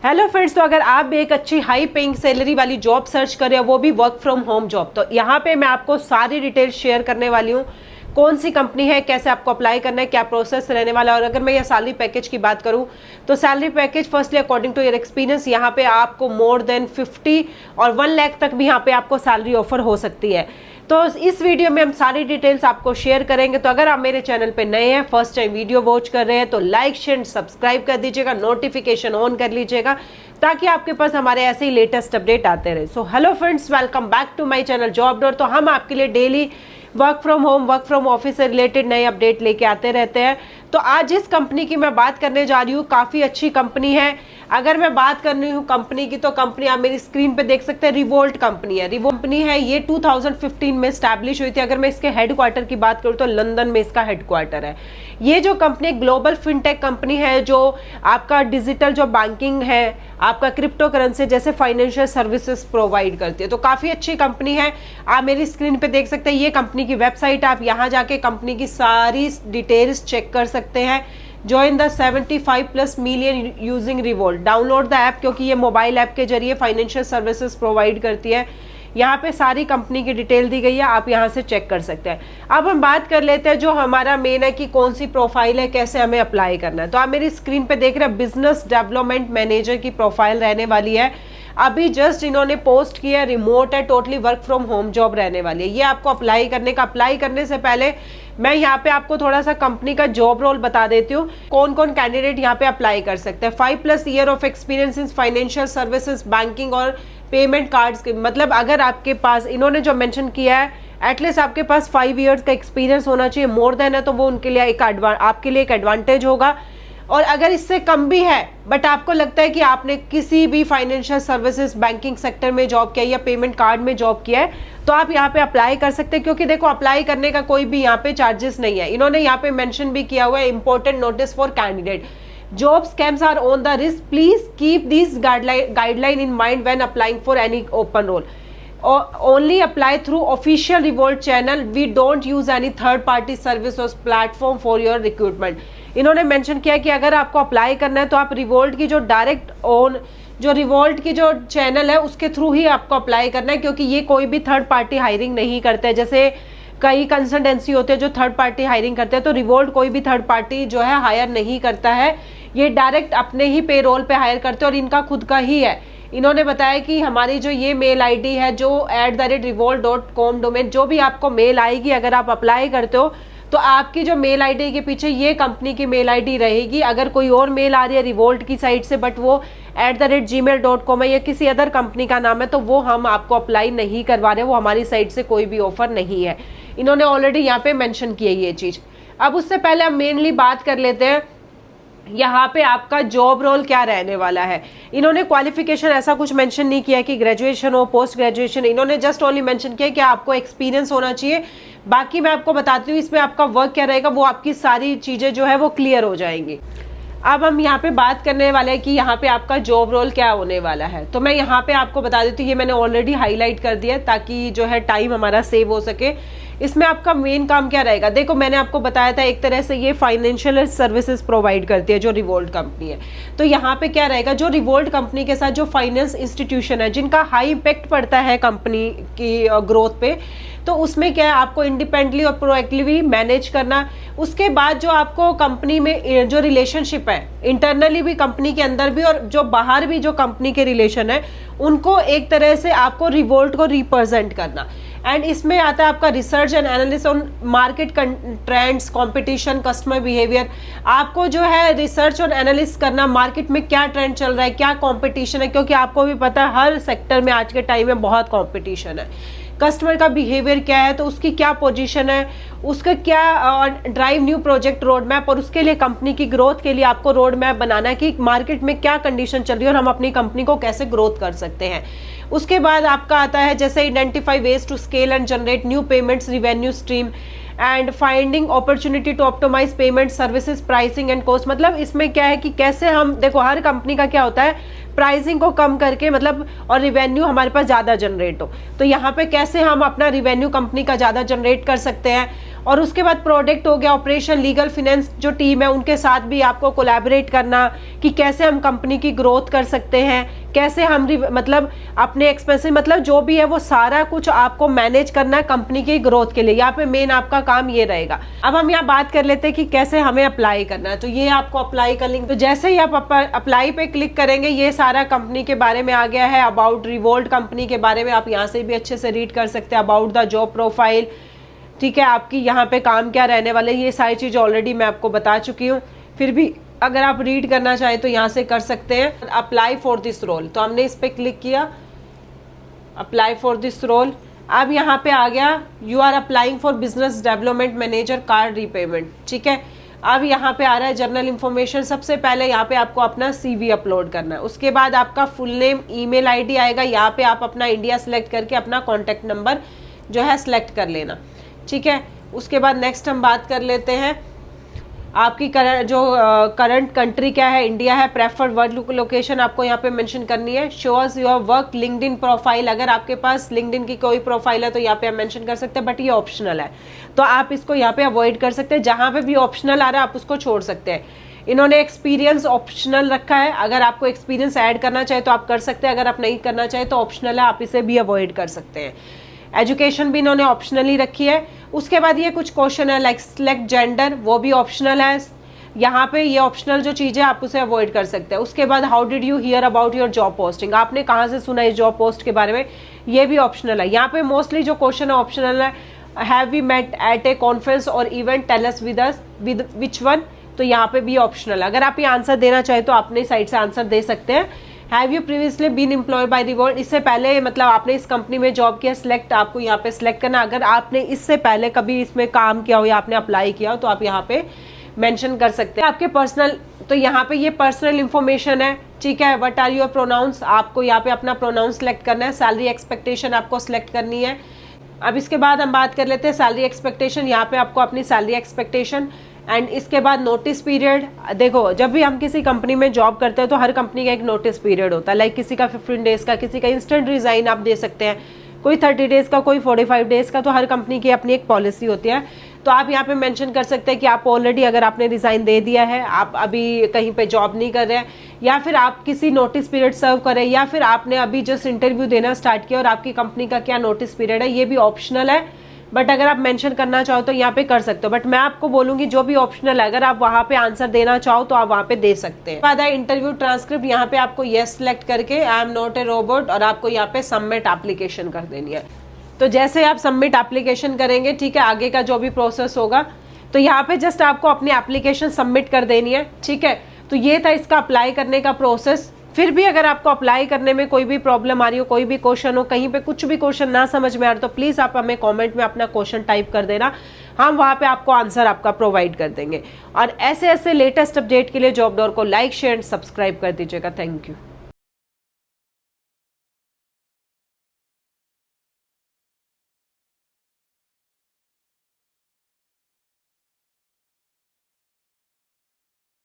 Hello friends, तो अगर आप भी एक अच्छी हाई पेइंग सैलरी वाली जॉब सर्च कर रहे हो, वो भी वर्क फ्रॉम होम जॉब, तो यहाँ पे मैं आपको सारी डिटेल शेयर करने वाली हूँ। कौन सी कंपनी है, कैसे आपको अप्लाई करना है, क्या प्रोसेस रहने वाला है। और अगर मैं ये सैलरी पैकेज की बात करूँ तो salary package firstly according to your experience यहाँ पे आपको मोर देन 50 और 1 लाख तक भी यहाँ पे आपको सैलरी ऑफर हो सकती है। तो इस वीडियो में हम सारी डिटेल्स आपको शेयर करेंगे। तो अगर आप मेरे चैनल पे नए हैं, फर्स्ट टाइम वीडियो वॉच कर रहे हैं, तो लाइक शेयर सब्सक्राइब कर दीजिएगा, नोटिफिकेशन ऑन कर लीजिएगा ताकि आपके पास हमारे ऐसे ही लेटेस्ट अपडेट आते रहे। So hello friends, welcome back to my channel job dot. तो हम आपके लिए daily work from home, work from office से रिलेटेड नए अपडेट लेके आते रहते हैं। तो आज जिस कंपनी की मैं बात करने जा रही हूँ, काफ़ी अच्छी कंपनी है। अगर मैं बात कर रही हूँ कंपनी की, तो कंपनी आप मेरी स्क्रीन पे देख सकते हैं, रिवोल्ट कंपनी है। रिवोल्ट कंपनी है, ये 2015 में स्टैब्लिश हुई थी। अगर मैं इसके हेडक्वार्टर की बात करूँ तो लंदन में इसका हेडक्वार्टर है। ये जो कंपनी ग्लोबल फिनटेक कंपनी है, जो आपका डिजिटल जो बैंकिंग है, आपका क्रिप्टो करेंसी जैसे फाइनेंशियल सर्विसेज प्रोवाइड करती है। तो काफ़ी अच्छी कंपनी है। आप मेरी स्क्रीन पे देख सकते हैं, ये कंपनी की वेबसाइट। आप यहाँ जाके कंपनी की सारी डिटेल्स चेक कर सकते हैं। Join the 75+ million using revolt, download the app, क्योंकि ये मोबाइल ऐप के जरिए फाइनेंशियल सर्विसेज प्रोवाइड करती है। यहाँ पे सारी कंपनी की डिटेल दी गई है, आप यहाँ से चेक कर सकते हैं। अब हम बात कर लेते हैं जो हमारा मेन है कि कौन सी प्रोफाइल है, कैसे हमें अप्लाई करना है। तो आप मेरी स्क्रीन पे देख रहे हैं, बिजनेस डेवलपमेंट मैनेजर की प्रोफाइल रहने वाली है। अभी जस्ट इन्होंने पोस्ट किया, रिमोट है, totally work from home job रहने वाली है। ये आपको अप्लाई करने से पहले मैं यहाँ पे आपको थोड़ा सा कंपनी का जॉब रोल बता देती हूँ, कौन कौन कैंडिडेट यहाँ पे अप्लाई कर सकते हैं। 5+ year of experience in financial services, banking और पेमेंट कार्ड्स के, मतलब अगर आपके पास, इन्होंने जो मेंशन किया है, एटलीस्ट आपके पास 5 इयर्स का एक्सपीरियंस होना चाहिए। मोर देन है तो वो उनके लिए आपके लिए एक एडवांटेज होगा। और अगर इससे कम भी है, बट आपको लगता है कि आपने किसी भी फाइनेंशियल सर्विसेज, बैंकिंग सेक्टर में जॉब किया या पेमेंट कार्ड में जॉब किया है, तो आप यहाँ पे अप्लाई कर सकते हैं। क्योंकि देखो, अप्लाई करने का कोई भी यहाँ पे चार्जेस नहीं है। इन्होंने यहाँ पे मेंशन भी किया हुआ है, important notice for candidate, job scams are on the risk, please keep this guideline in mind when applying for any open role. Only apply through official Revolt channel. We don't use any third party service or platform for your recruitment. इन्होंने mention किया कि अगर आपको apply करना है तो आप revolt की जो डायरेक्ट ओन, जो रिवोल्ट की जो चैनल है, उसके थ्रू ही आपको अप्लाई करना है। क्योंकि ये कोई भी थर्ड पार्टी हायरिंग नहीं करते हैं। जैसे कई कंसल्टेंसी होते हैं जो थर्ड पार्टी हायरिंग करते हैं, तो रिवोल्ट कोई भी थर्ड पार्टी जो है हायर नहीं करता है। ये डायरेक्ट अपने ही पे रोल पे हायर करते हैं और इनका खुद का ही है। इन्होंने बताया कि हमारी जो ये मेल आईडी है, जो @revolt.com डोमेन, जो भी आपको मेल आएगी अगर आप अप्लाई करते हो, तो आपकी जो मेल आईडी के पीछे ये कंपनी की मेल आईडी रहेगी। अगर कोई और मेल आ रही है रिवोल्ट की साइड से, बट वो @gmail.com है या किसी अदर कंपनी का नाम है, तो वो हम आपको अप्लाई नहीं करवा रहे, वो हमारी साइड से कोई भी ऑफर नहीं है। इन्होंने ऑलरेडी यहाँ पे मेंशन की है ये चीज़। अब उससे पहले हम मेनली बात कर लेते हैं यहाँ पे आपका जॉब रोल क्या रहने वाला है। इन्होंने क्वालिफिकेशन ऐसा कुछ मेंशन नहीं किया कि ग्रेजुएशन हो, पोस्ट ग्रेजुएशन। इन्होंने जस्ट ओनली मेंशन किया कि आपको एक्सपीरियंस होना चाहिए। बाकी मैं आपको बताती हूँ इसमें आपका वर्क क्या रहेगा, वो आपकी सारी चीज़ें जो है वो क्लियर हो जाएंगी। अब हम यहाँ पे बात करने वाले हैं कि यहाँ पे आपका जॉब रोल क्या होने वाला है। तो मैं यहाँ पे आपको बता देती हूँ, ये मैंने ऑलरेडी हाईलाइट कर दिया ताकि जो है टाइम हमारा सेव हो सके। इसमें आपका मेन काम क्या रहेगा, देखो मैंने आपको बताया था, एक तरह से ये फाइनेंशियल सर्विसेज प्रोवाइड करती है जो रिवोल्ट कंपनी है। तो यहाँ पे क्या रहेगा, जो रिवोल्ट कंपनी के साथ जो फाइनेंस इंस्टीट्यूशन है जिनका हाई इम्पैक्ट पड़ता है कंपनी की ग्रोथ पे, तो उसमें क्या है, आपको इंडिपेंडेंटली और प्रोएक्टिवली मैनेज करना। उसके बाद जो आपको कंपनी में जो रिलेशनशिप है, इंटरनली भी कंपनी के अंदर भी और जो बाहर भी जो कंपनी के रिलेशन है, उनको एक तरह से आपको रिवोल्ट को रिप्रेजेंट करना। एंड इसमें आता है आपका research and analysis on market trends, competition, customer behaviour. आपको जो है रिसर्च और एनालिसिस करना, मार्केट में क्या ट्रेंड चल रहा है, क्या कंपटीशन है, क्योंकि आपको भी पता है हर सेक्टर में आज के टाइम में बहुत कंपटीशन है। कस्टमर का बिहेवियर क्या है, तो उसकी क्या पोजीशन है, उसका क्या drive new project road map, और उसके लिए कंपनी की ग्रोथ के लिए आपको रोड मैप बनाना है कि मार्केट में क्या कंडीशन चल रही है और हम अपनी कंपनी को कैसे ग्रोथ कर सकते हैं। उसके बाद आपका आता है जैसे identify ways to scale and generate new payments revenue stream and finding opportunity to optimise payment services pricing and cost. मतलब इसमें क्या है कि कैसे हम, देखो हर कंपनी का क्या होता है, प्राइसिंग को कम करके मतलब और रिवेन्यू हमारे पास ज़्यादा जनरेट हो, तो यहाँ पे कैसे हम अपना रिवेन्यू कंपनी का ज़्यादा जनरेट कर सकते हैं। और उसके बाद प्रोडक्ट हो गया, ऑपरेशन, लीगल, फिनेंस जो टीम है उनके साथ भी आपको कोलैबोरेट करना कि कैसे हम कंपनी की ग्रोथ कर सकते हैं, कैसे हम मतलब अपने एक्सपेंसेस, मतलब जो भी है वो सारा कुछ आपको मैनेज करना है कंपनी की ग्रोथ के लिए। यहाँ पे मेन आपका काम ये रहेगा। अब हम यहाँ बात कर लेते हैं कि कैसे हमें अप्लाई करना है। तो ये आपको अप्लाई कर लेंगे, तो जैसे ही आप अप्लाई पे क्लिक करेंगे ये सारा कंपनी के बारे में आ गया है। अबाउट रिवोल्ट कंपनी के बारे में आप यहाँ से भी अच्छे से रीड कर सकते हैं। अबाउट द जॉब प्रोफाइल, ठीक है, आपकी यहाँ पे काम क्या रहने वाले, ये सारी चीज़ ऑलरेडी मैं आपको बता चुकी हूँ। फिर भी अगर आप रीड करना चाहें तो यहाँ से कर सकते हैं। अप्लाई फॉर दिस रोल, तो हमने इस पर क्लिक किया, अप्लाई फॉर दिस रोल। अब यहाँ पे आ गया you are applying for business development manager card repayment, ठीक है। अब यहाँ पे आ रहा है जनरल इन्फॉर्मेशन। सबसे पहले यहाँ पे आपको अपना CV अपलोड करना है, उसके बाद आपका फुल नेम, ईमेल ID आएगा। यहाँ पे आप अपना इंडिया सेलेक्ट करके अपना कॉन्टैक्ट नंबर जो है सिलेक्ट कर लेना, ठीक है। उसके बाद नेक्स्ट हम बात कर लेते हैं आपकी करंट कंट्री क्या है, इंडिया है। प्रेफर्ड वर्क लोकेशन आपको यहाँ पे मेंशन करनी है। Shows your work LinkedIn profile, अगर आपके पास लिंक्डइन की कोई प्रोफाइल है तो यहाँ पे आप मेंशन कर सकते हैं, बट ये ऑप्शनल है तो आप इसको यहाँ पे अवॉइड कर सकते हैं। जहाँ पे भी ऑप्शनल आ रहा है आप उसको छोड़ सकते हैं। इन्होंने एक्सपीरियंस ऑप्शनल रखा है, अगर आपको एक्सपीरियंस ऐड करना चाहे तो आप कर सकते हैं, अगर आप नहीं करना चाहे तो ऑप्शनल है, आप इसे भी अवॉइड कर सकते हैं। एजुकेशन भी इन्होंने ऑप्शनल ही रखी है। उसके बाद ये कुछ क्वेश्चन है लाइक सिलेक्ट जेंडर, वो भी ऑप्शनल है। यहाँ पे ये ऑप्शनल जो चीज़ है आप उसे अवॉइड कर सकते हैं। उसके बाद how did you here about your job posting, आपने कहाँ से सुना इस जॉब पोस्ट के बारे में, ये भी ऑप्शनल है। यहाँ पे मोस्टली जो क्वेश्चन है ऑप्शनल है। Have we met at a conference और event, tell us with which one, तो यहाँ पे भी ऑप्शनल है। अगर आप ये आंसर देना चाहे तो अपने साइड से आंसर दे सकते हैं। Have you previously been employed by Revolt, इससे पहले मतलब आपने इस कंपनी में जॉब किया, सिलेक्ट आपको यहाँ पे सिलेक्ट करना। अगर आपने इससे पहले कभी इसमें काम किया हो या आपने अप्लाई किया हो तो आप यहाँ पे मेंशन कर सकते हैं। आपके पर्सनल, तो यहाँ पे ये पर्सनल इंफॉर्मेशन है, ठीक है। व्हाट आर योर प्रोनाउंस, आपको यहाँ पे अपना प्रोनाउंस सेलेक्ट करना है। सैलरी एक्सपेक्टेशन आपको सिलेक्ट करनी है। अब इसके बाद हम बात कर लेते हैं सैलरी एक्सपेक्टेशन। यहाँ पे आपको अपनी सैलरी एक्सपेक्टेशन एंड इसके बाद नोटिस पीरियड। देखो जब भी हम किसी कंपनी में जॉब करते हैं तो हर कंपनी का एक नोटिस पीरियड होता है, लाइक किसी का 15 डेज का, किसी का इंस्टेंट रिजाइन आप दे सकते हैं, कोई 30 डेज का, कोई 45 डेज का, तो हर कंपनी की अपनी एक पॉलिसी होती है। तो आप यहाँ पे मेंशन कर सकते हैं कि आप ऑलरेडी, अगर आपने रिजाइन दे दिया है, आप अभी कहीं पे जॉब नहीं कर रहे हैं, या फिर आप किसी नोटिस पीरियड सर्व करें, या फिर आपने अभी जस्ट इंटरव्यू देना स्टार्ट किया और आपकी कंपनी का क्या नोटिस पीरियड है, ये भी ऑप्शनल है। बट अगर आप मेंशन करना चाहो तो यहाँ पे कर सकते हो, बट मैं आपको बोलूंगी जो भी ऑप्शनल है, अगर आप वहाँ पे आंसर देना चाहो तो आप वहाँ पे दे सकते हैं। बाद है इंटरव्यू ट्रांसक्रिप्ट, यहाँ पे आपको येस सेलेक्ट करके I am not a robot और आपको यहाँ पे सबमिट एप्लीकेशन कर देनी है। तो जैसे आप सबमिट एप्लीकेशन करेंगे, ठीक है, आगे का जो भी प्रोसेस होगा, तो यहाँ पे जस्ट आपको अपनी एप्लीकेशन सबमिट कर देनी है, ठीक है। तो ये था इसका अप्लाई करने का प्रोसेस। फिर भी अगर आपको अप्लाई करने में कोई भी प्रॉब्लम आ रही हो, कोई भी क्वेश्चन हो, कहीं पे कुछ भी क्वेश्चन ना समझ में आ रहा तो प्लीज़ आप हमें कमेंट में अपना क्वेश्चन टाइप कर देना, हम वहाँ पे आपको आंसर आपका प्रोवाइड कर देंगे। और ऐसे ऐसे लेटेस्ट अपडेट के लिए जॉब डोर को लाइक, शेयर एंड सब्सक्राइब कर दीजिएगा। Thank you.